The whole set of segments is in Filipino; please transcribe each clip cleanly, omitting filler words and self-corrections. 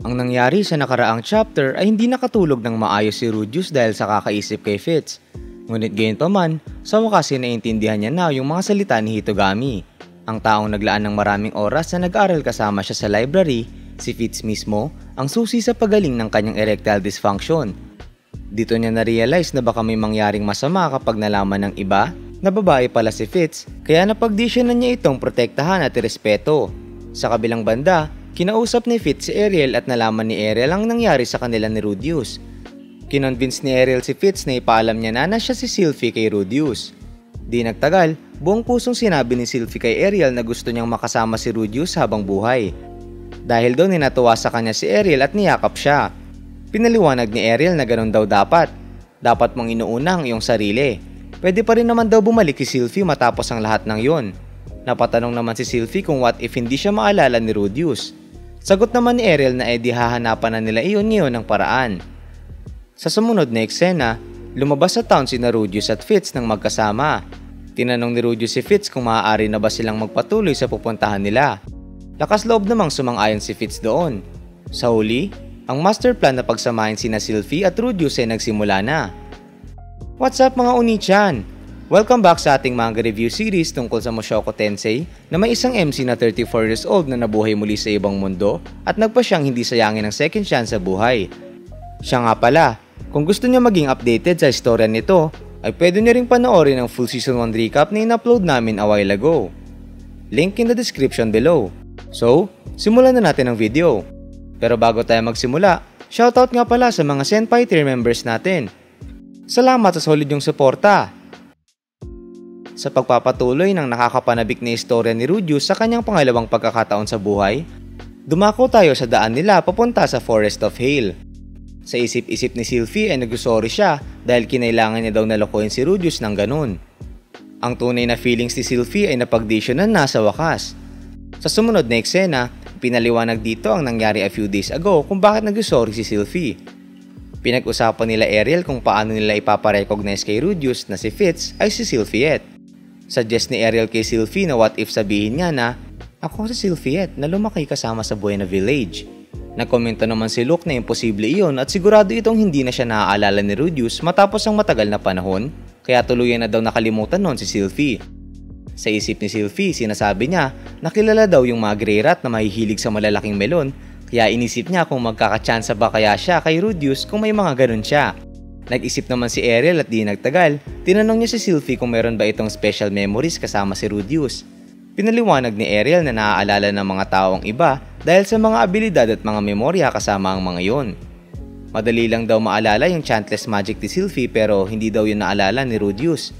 Ang nangyari sa nakaraang chapter ay hindi nakatulog ng maayos si Rudius dahil sa kakaisip kay Fitz. Ngunit gayunpaman, sa wakas ay naiintindihan niya na yung mga salita ni Hitogami. Ang taong naglaan ng maraming oras na nag-aral kasama siya sa library, si Fitz mismo, ang susi sa pagaling ng kanyang erectile dysfunction. Dito niya na-realize na baka may mangyaring masama kapag nalaman ng iba na babae pala si Fitz, kaya napagdesisyonan niya itong protektahan at irespeto. Sa kabilang banda, kinausap ni Fitz si Ariel at nalaman ni Ariel ang nangyari sa kanila ni Rudius. Kinonvince ni Ariel si Fitz na ipaalam niya na siya si Sylphie kay Rudius. Di nagtagal, buong pusong sinabi ni Sylphie kay Ariel na gusto niyang makasama si Rudius habang buhay. Dahil doon natuwa sa kanya si Ariel at niyakap siya. Pinaliwanag ni Ariel na ganun daw dapat. Dapat mong inuuna ang iyong sarili. Pwede pa rin naman daw bumalik si Sylphie matapos ang lahat ng yon. Napatanong naman si Sylphie kung what if hindi siya maalala ni Rudius. Sagot naman ni Ariel na edi hahanapan na nila iyon ngayon ng paraan. Sa sumunod na eksena, lumabas sa town si Rudius at Fitz nang magkasama. Tinanong ni Rudius si Fitz kung maaari na ba silang magpatuloy sa pupuntahan nila. Lakas loob namang sumang-ayon si Fitz doon. Sa huli, ang master plan na pagsamahin sina Sylphie at Rudius ay nagsimula na. What's up mga Oni-chan? Welcome back sa ating manga review series tungkol sa Mushoku Tensei na may isang MC na 34 years old na nabuhay muli sa ibang mundo at nagpa siyang hindi sayangin ng second chance sa buhay. Siya nga pala, kung gusto niya maging updated sa istorya nito, ay pwede niya ring panoorin ang full season 1 recap na in-upload namin a while ago. Link in the description below. So, simulan na natin ang video. Pero bago tayo magsimula, shoutout nga pala sa mga Senpai tier members natin. Salamat sa solid yung suporta. Sa pagpapatuloy ng nakakapanabik na istorya ni Rudius sa kanyang pangalawang pagkakataon sa buhay, dumako tayo sa daan nila papunta sa Forest of Hale. Sa isip-isip ni Sylphie ay nagsorry siya dahil kinailangan niya daw nalokohin si Rudius ng ganun. Ang tunay na feelings ni Sylphie ay napagdesisyonan na sa wakas. Sa sumunod na eksena, pinaliwanag dito ang nangyari a few days ago kung bakit nagsorry si Sylphie. Pinag-usapan nila Ariel kung paano nila ipaparecognize kay Rudius na si Fitz ay si Sylphiette. Suggest ni Ariel kay Sylphie na what if sabihin niya na, "Ako si Sylphiette na lumaki kasama sa Buena Village." Nagkomento naman si Luke na imposible iyon at sigurado itong hindi na siya naaalala ni Rudius matapos ang matagal na panahon, kaya tuluyan na daw nakalimutan noon si Sylphie. Sa isip ni Sylphie, sinasabi niya na kilala daw yung mga grey rat na mahihilig sa malalaking melon, kaya inisip niya kung magkakatsansa ba kaya siya kay Rudius kung may mga ganun siya. Nag-isip naman si Ariel at di nagtagal, tinanong niya si Sylphie kung meron ba itong special memories kasama si Rudius. Pinaliwanag ni Ariel na naaalala ng mga taong iba dahil sa mga abilidad at mga memorya kasama ang mga yon. Madali lang daw maalala yung chantless magic ni Sylphie pero hindi daw yun naalala ni Rudius.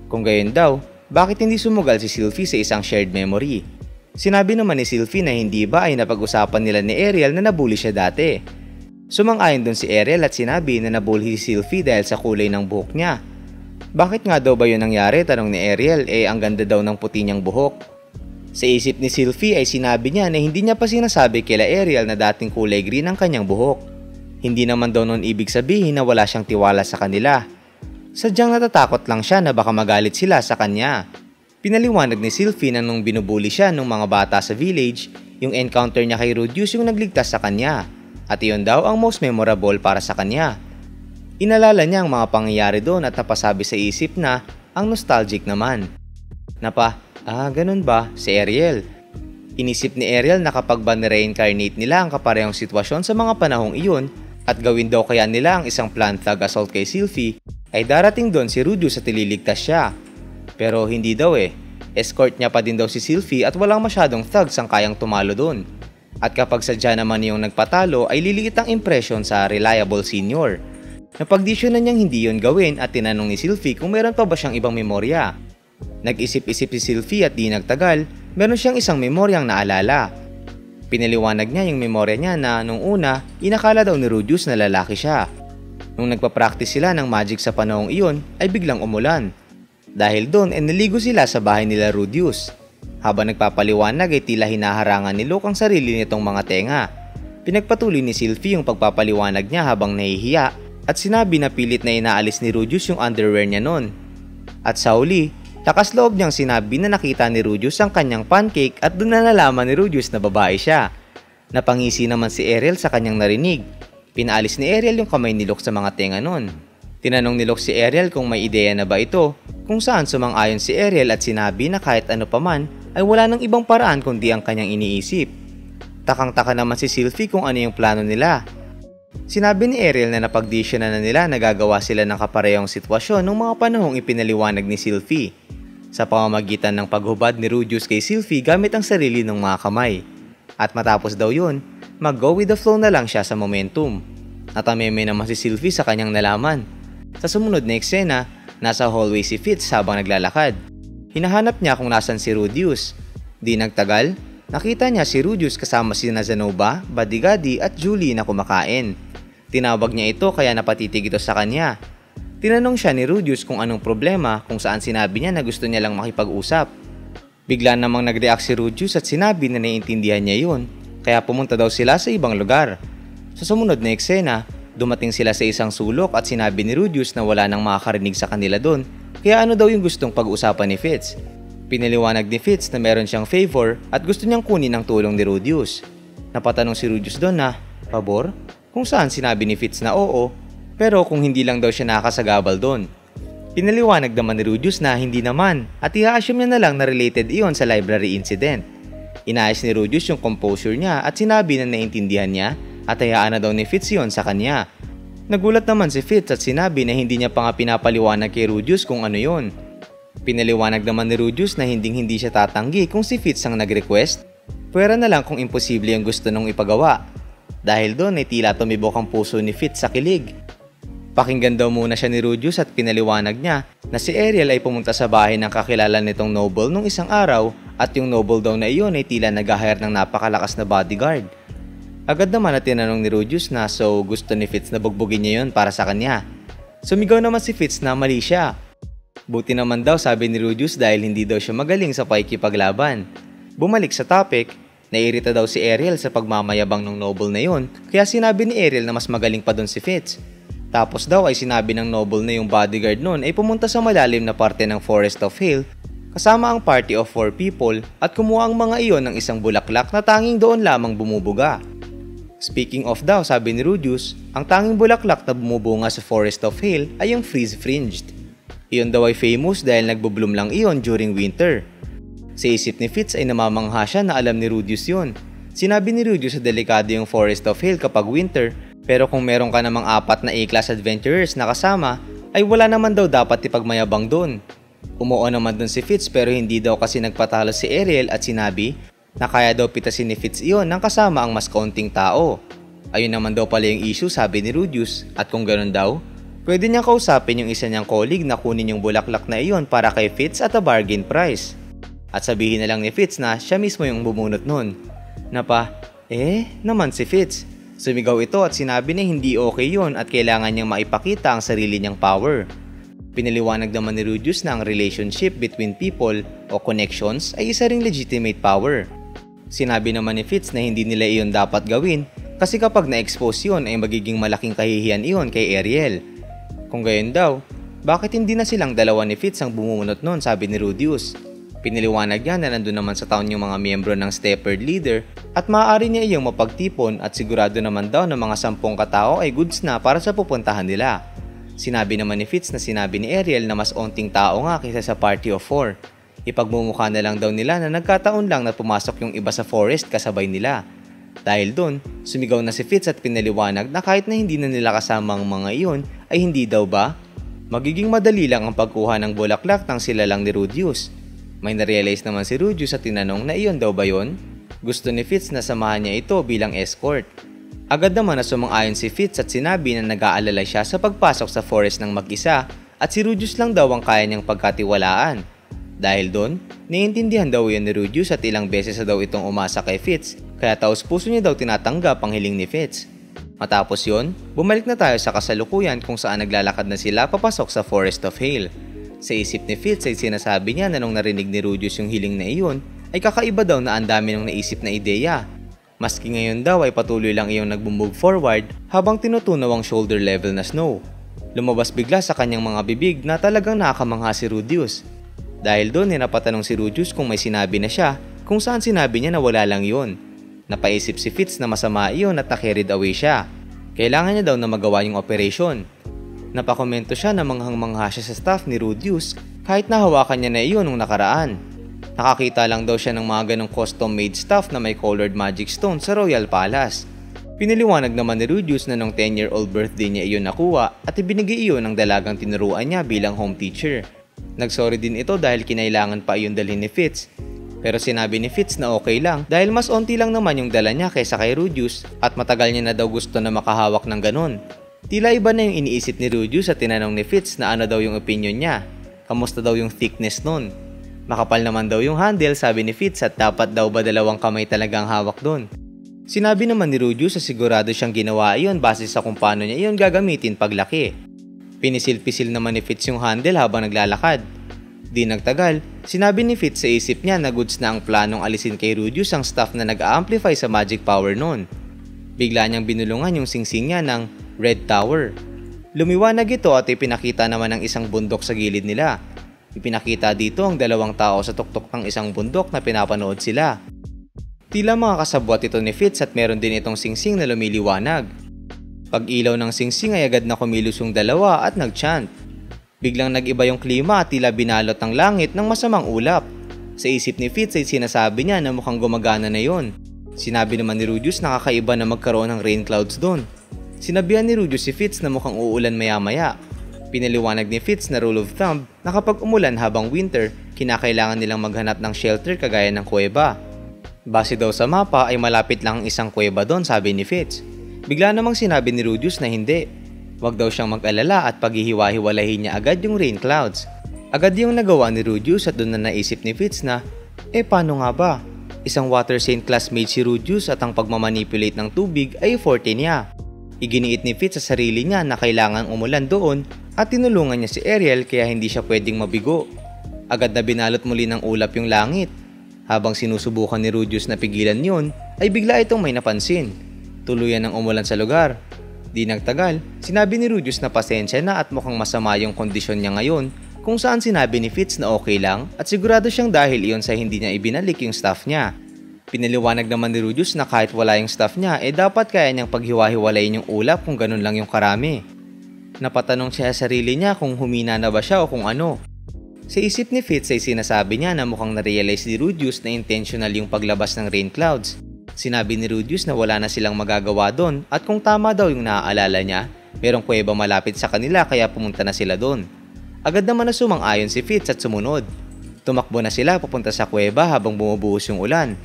Kung gayon daw, bakit hindi sumugal si Sylphie sa isang shared memory? Sinabi naman ni Sylphie na hindi ba ay napag-usapan nila ni Ariel na nabully siya dati. Sumang-ayon doon si Ariel at sinabi na nabully si Sylphie dahil sa kulay ng buhok niya. Bakit nga daw ba yun nangyari? Tanong ni Ariel, ang ganda daw ng puti niyang buhok. Sa isip ni Sylphie ay sinabi niya na hindi niya pa sinasabi kila Ariel na dating kulay green ang kanyang buhok. Hindi naman daw noon ibig sabihin na wala siyang tiwala sa kanila. Sadyang natatakot lang siya na baka magalit sila sa kanya. Pinaliwanag ni Sylphie na nung binubuli siya ng mga bata sa village, yung encounter niya kay Rudius yung nagligtas sa kanya. At iyon daw ang most memorable para sa kanya. Inalala niya ang mga pangyayari doon at napasabi sa isip na ang nostalgic naman. Ganun ba? Si Ariel. Inisip ni Ariel na kapag ba nireincarnate nila ang kaparehong sitwasyon sa mga panahong iyon at gawin daw kaya nila ang isang plant thug assault kay Sylphie, ay darating doon si Rudius at ililigtas siya. Pero hindi daw Escort niya pa din daw si Sylphie at walang masyadong thugs ang kayang tumalo doon. At kapag sadya naman yung nagpatalo ay liliit ang impression sa reliable senior. Napagdesisyonan niyang hindi yon gawin at tinanong ni Sylphie kung meron pa ba siyang ibang memorya. Nag-isip-isip si Sylphie at di nagtagal, meron siyang isang memoryang naalala. Pinaliwanag niya yung memorya niya na nung una, inakala daw ni Rudius na lalaki siya. Nung nagpa-practice sila ng magic sa panahong iyon, ay biglang umulan. Dahil doon ay naligo sila sa bahay nila Rudius. Habang nagpapaliwanag ay tila hinaharangan ni Luke ang sarili nitong mga tenga. Pinagpatuloy ni Sylphie yung pagpapaliwanag niya habang nahihiya at sinabi na pilit na inaalis ni Rudius yung underwear niya noon. At sa huli, lakas loob niyang sinabi na nakita ni Rudius ang kanyang pancake at doon na nalaman ni Rudius na babae siya. Napangisi naman si Ariel sa kanyang narinig. Pinaalis ni Ariel yung kamay ni Locke sa mga tenga nun. Tinanong ni Locke si Ariel kung may ideya na ba ito, kung saan sumang-ayon si Ariel at sinabi na kahit ano paman ay wala nang ibang paraan kundi ang kanyang iniisip. Takang-taka naman si Sylvie kung ano yung plano nila. Sinabi ni Ariel na napagdesisyonan na nila na gagawa sila ng kaparehong sitwasyon nung mga panahong ipinaliwanag ni Sylvie, sa pamamagitan ng paghubad ni Rudius kay Sylvie gamit ang sarili ng mga kamay. At matapos daw yun, mag-go with the flow na lang siya sa momentum. Natameme naman si Sylvie sa kanyang nalaman. Sa sumunod na eksena, nasa hallway si Fitz habang naglalakad. Hinahanap niya kung nasan si Rudius. Di nagtagal, nakita niya si Rudius kasama sina Zenobia, Badigadi at Julie na kumakain. Tinawag niya ito kaya napatitig ito sa kanya. Tinanong siya ni Rudius kung anong problema, kung saan sinabi niya na gusto niya lang makipag-usap. Bigla namang nag-react si Rudius at sinabi na naiintindihan niya yun, kaya pumunta daw sila sa ibang lugar. Sa sumunod na eksena, dumating sila sa isang sulok at sinabi ni Rudius na wala nang makakarinig sa kanila doon, kaya ano daw yung gustong pag-usapan ni Fitz. Pinaliwanag ni Fitz na meron siyang favor at gusto niyang kunin ang tulong ni Rudius. Napatanong si Rudius doon na, pabor? Kung saan sinabi ni Fitz na oo, pero kung hindi lang daw siya nakasagabal doon. Pinaliwanag naman ni Rudius na hindi naman at i-assume niya na lang na related iyon sa library incident. Inayos ni Rudius yung composure niya at sinabi na naintindihan niya at hayaan na daw ni Fitz yun sa kanya. Nagulat naman si Fitz at sinabi na hindi niya pa nga pinapaliwanag kay Rudius kung ano yun. Pinaliwanag naman ni Rudius na hindi siya tatanggi kung si Fitz ang nag-request, pwera na lang kung imposible ang gusto nung ipagawa. Dahil doon ay tila tumibok ang puso ni Fitz sa kilig. Pakinggan daw muna siya ni Rudius at pinaliwanag niya na si Ariel ay pumunta sa bahay ng kakilala nitong noble nung isang araw at yung noble daw na iyon ay tila nag-hire ng napakalakas na bodyguard. Agad naman na tinanong ni Rudius na so gusto ni Fitz na bugbugin niya yun para sa kanya. Sumigaw naman si Fitz na mali siya. Buti naman daw sabi ni Rudius dahil hindi daw siya magaling sa pakikipaglaban. Bumalik sa topic, nairita daw si Ariel sa pagmamayabang ng noble na yun kaya sinabi ni Ariel na mas magaling pa doon si Fitz. Tapos daw ay sinabi ng noble na yung bodyguard noon ay pumunta sa malalim na parte ng Forest of Hale kasama ang party of 4 people at kumuha ang mga iyon ng isang bulaklak na tanging doon lamang bumubuga. Speaking of daw, sabi ni Rudius, ang tanging bulaklak na bumubunga sa Forest of Hale ay yung freeze-fringed. Iyon daw ay famous dahil nagbubloom lang iyon during winter. Sa isip ni Fitz ay namamangha siya na alam ni Rudius yun. Sinabi ni Rudius sa delikado yung Forest of Hale kapag winter, pero kung meron ka namang 4 na A-class adventurers na kasama, ay wala naman daw dapat ipagmayabang doon. Umuo naman doon si Fitz pero hindi daw kasi nagpatalo si Ariel at sinabi na kaya daw pitasin ni Fitz iyon ng kasama ang mas kaunting tao. Ayun naman daw pala yung issue sabi ni Rudius at kung ganoon daw, pwede niyang kausapin yung isa niyang colleague na kunin yung bulaklak na iyon para kay Fitz at a bargain price. At sabihin na lang ni Fitz na siya mismo yung bumunot nun. Naman si Fitz. Sumigaw ito at sinabi na hindi okay yun at kailangan niyang maipakita ang sarili niyang power. Pinaliwanag naman ni Rudius na ang relationship between people o connections ay isa ring legitimate power. Sinabi naman ni Fitz na hindi nila iyon dapat gawin kasi kapag na-expose yun ay magiging malaking kahihiyan iyon kay Ariel. Kung gayon daw, bakit hindi na silang dalawa ni Fitz ang bumunot nun sabi ni Rudius. Pinaliwanag niya na nandun naman sa town yung mga miyembro ng Stepford Leader at maaari niya iyong mapagtipon at sigurado naman daw na mga 10 katao ay goods na para sa pupuntahan nila. Sinabi naman ni Fitz na sinabi ni Ariel na mas onting tao nga kaysa sa party of 4. Ipagmumukha na lang daw nila na nagkataon lang na pumasok yung iba sa forest kasabay nila. Dahil doon, sumigaw na si Fitz at pinaliwanag na kahit na hindi na nila kasama ang mga iyon ay hindi daw ba? Magiging madali lang ang pagkuha ng bulaklak nang sila lang ni Rudius. May narealize naman si Rudius at tinanong na iyon daw ba yon? Gusto ni Fitz na samahan niya ito bilang escort. Agad naman na sumang-ayon si Fitz at sinabi na nag-aalala siya sa pagpasok sa forest ng mag-isa at si Rudius lang daw ang kaya niyang pagkatiwalaan. Dahil doon, naiintindihan daw yun ni Rudius at ilang beses na daw itong umasa kay Fitz kaya taos puso niya daw tinatanggap ang hiling ni Fitz. Matapos yon, bumalik na tayo sa kasalukuyan kung saan naglalakad na sila papasok sa Forest of Hale. Sa isip ni Fitz ay sinasabi niya na nung narinig ni Rudius yung hiling na iyon ay kakaiba daw na ang dami nung naisip na ideya. Maski ngayon daw ay patuloy lang iyong nagmumove forward habang tinutunaw ang shoulder level na snow. Lumabas bigla sa kanyang mga bibig na talagang nakakamangha si Rudius. Dahil doon napatanong si Rudius kung may sinabi na siya kung saan sinabi niya na wala lang yun. Napaisip si Fitz na masama iyon at na-carried away siya. Kailangan niya daw na magawa yung operation. Napakomento siya na manghang-mangha siya sa staff ni Rudius kahit nahawakan niya na iyon nung nakaraan. Nakakita lang daw siya ng mga ganong custom-made stuff na may colored magic stone sa Royal Palace. Pinaliwanag naman ni Rudius na nung 10-year-old birthday niya iyon nakuha at ibinigay iyon ng dalagang tinuruan niya bilang home teacher. Nagsorry din ito dahil kinailangan pa iyon dalhin ni Fitz. Pero sinabi ni Fitz na okay lang dahil mas onti lang naman yung dala niya kaysa kay Rudius at matagal niya na daw gusto na makahawak ng ganon. Tila iba na yung iniisip ni Rudius at tinanong ni Fitz na ano daw yung opinion niya. Kamusta daw yung thickness nun? Makapal naman daw yung handle, sabi ni Fitz, at dapat daw ba dalawang kamay talagang hawak dun? Sinabi naman ni Rudius na sigurado siyang ginawa iyon base sa kung paano niya iyon gagamitin paglaki. Pinisil-pisil naman ni Fitz yung handle habang naglalakad. Di nagtagal, sinabi ni Fitz sa isip niya na goods na ang planong alisin kay Rudius ang stuff na nag-a-amplify sa magic power noon. Bigla niyang binulungan yung singsing niya ng Red Tower. Lumiwanag ito at ipinakita naman ng isang bundok sa gilid nila. Ipinakita dito ang dalawang tao sa tuktok ng isang bundok na pinapanood sila. Tila mga kasabwat ito ni Fitz at meron din itong singsing na lumiliwanag. Pag ilaw ng singsing ay agad na kumilos yung dalawa at nag-chant. Biglang nag-iba yung klima at tila binalot ng langit ng masamang ulap. Sa isip ni Fitz ay sinasabi niya na mukhang gumagana na yon. Sinabi naman ni Rudius na kakaiba na magkaroon ng rain clouds doon. Sinabihan ni Rudius si Fitz na mukhang uulan maya-maya. Pinaliwanag ni Fitz na rule of thumb na kapag umulan habang winter, kinakailangan nilang maghanap ng shelter kagaya ng kuweba. Base daw sa mapa ay malapit lang ang isang kuweba doon, sabi ni Fitz. Bigla namang sinabi ni Rudius na hindi. Huwag daw siyang mag-alala at paghihiwa-hiwalahin niya agad yung rain clouds. Agad yung nagawa ni Rudius at doon na naisip ni Fitz na, paano nga ba? Isang water saint classmate si Rudius at ang pagmamanipulate ng tubig ay forte niya. Iginiit ni Fitz sa sarili niya na kailangan umulan doon at tinulungan niya si Ariel kaya hindi siya pwedeng mabigo. Agad na binalot muli ng ulap yung langit. Habang sinusubukan ni Rudius na pigilan yun, ay bigla itong may napansin. Tuluyan ng umulan sa lugar. Di nagtagal, sinabi ni Rudius na pasensya na at mukhang masama yung kondisyon niya ngayon, kung saan sinabi ni Fitz na okay lang at sigurado siyang dahil iyon sa hindi niya ibinalik yung staff niya. Pinaliwanag naman ni Rudius na kahit wala yung staff niya, dapat kaya niyang paghiwa-hiwalayin yung ulap kung ganun lang yung karami. Napatanong siya sa sarili niya kung humina na ba siya o kung ano. Sa isip ni Fitz ay sinasabi niya na mukhang na-realize ni Rudius na intentional yung paglabas ng rain clouds. Sinabi ni Rudius na wala na silang magagawa doon at kung tama daw yung naaalala niya, merong kuweba malapit sa kanila kaya pumunta na sila doon. Agad naman na sumang-ayon si Fitz at sumunod. Tumakbo na sila papunta sa kuweba habang bumubuhos yung ulan.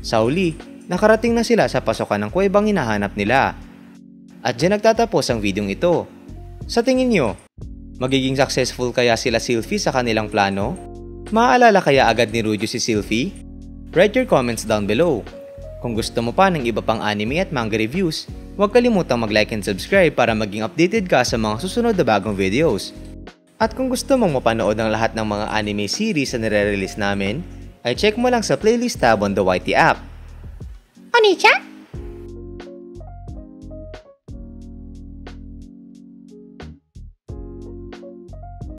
Sa huli, nakarating na sila sa pasokan ng kuwebang hinahanap nila. At dyan nagtatapos ang videong ito. Sa tingin nyo, magiging successful kaya sila Sylphie sa kanilang plano? Maaalala kaya agad ni Rudius si Sylphie? Write your comments down below. Kung gusto mo pa ng iba pang anime at manga reviews, huwag kalimutang mag-like and subscribe para maging updated ka sa mga susunod na bagong videos. At kung gusto mong mapanood ang lahat ng mga anime series na nire-release namin, ay check mo lang sa playlist tab on the YT app. Oni-chan?